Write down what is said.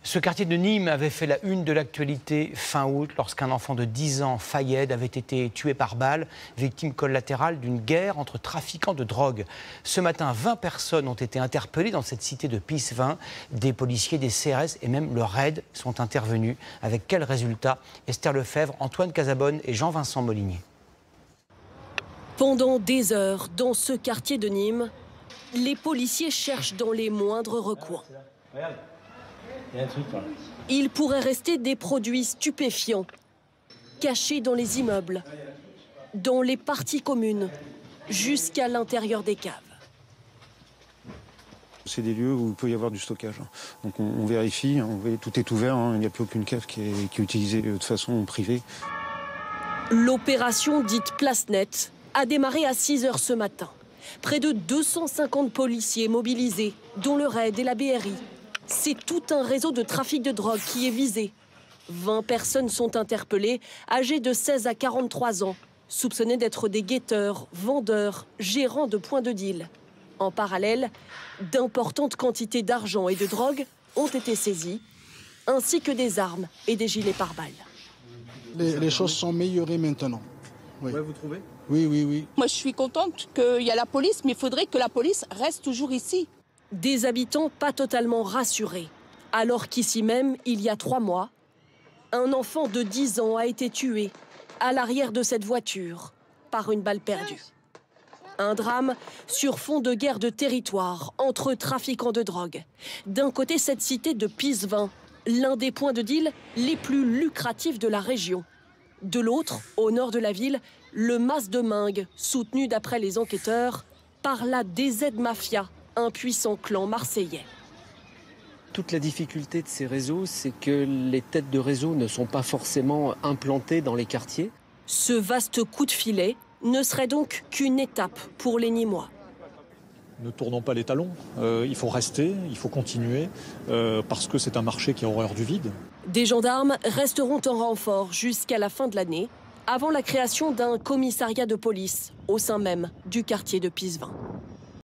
Ce quartier de Nîmes avait fait la une de l'actualité fin août lorsqu'un enfant de 10 ans, Fayed, avait été tué par balle, victime collatérale d'une guerre entre trafiquants de drogue. Ce matin, 20 personnes ont été interpellées dans cette cité de Pissevin. Des policiers, des CRS et même le RAID sont intervenus. Avec quel résultat? Esther Lefebvre, Antoine Casabonne et Jean-Vincent Molinier. Pendant des heures, dans ce quartier de Nîmes, les policiers cherchent dans les moindres recoins. Il pourrait rester des produits stupéfiants, cachés dans les immeubles, dans les parties communes, jusqu'à l'intérieur des caves. C'est des lieux où il peut y avoir du stockage. Donc on vérifie, tout est ouvert, il n'y a plus aucune cave qui est utilisée de façon privée. L'opération dite Place Nette a démarré à 6 h ce matin. Près de 250 policiers mobilisés, dont le RAID et la BRI. C'est tout un réseau de trafic de drogue qui est visé. 20 personnes sont interpellées, âgées de 16 à 43 ans, soupçonnées d'être des guetteurs, vendeurs, gérants de points de deal. En parallèle, d'importantes quantités d'argent et de drogue ont été saisies, ainsi que des armes et des gilets pare-balles. Les choses sont meilleures maintenant. Oui. Ouais, vous trouvez? Oui. Moi, je suis contente qu'il y a la police, mais il faudrait que la police reste toujours ici. Des habitants pas totalement rassurés, alors qu'ici même, il y a 3 mois, un enfant de 10 ans a été tué à l'arrière de cette voiture par une balle perdue. Un drame sur fond de guerre de territoire entre trafiquants de drogue. D'un côté, cette cité de Pissevin, l'un des points de deal les plus lucratifs de la région. De l'autre, au nord de la ville, le Mas de Mingue, soutenu d'après les enquêteurs par la DZ Mafia, un puissant clan marseillais. Toute la difficulté de ces réseaux, c'est que les têtes de réseau ne sont pas forcément implantées dans les quartiers. Ce vaste coup de filet ne serait donc qu'une étape pour les Nîmois. Ne tournons pas les talons, il faut rester, il faut continuer, parce que c'est un marché qui a horreur du vide. Des gendarmes resteront en renfort jusqu'à la fin de l'année, avant la création d'un commissariat de police au sein même du quartier de Pissevin.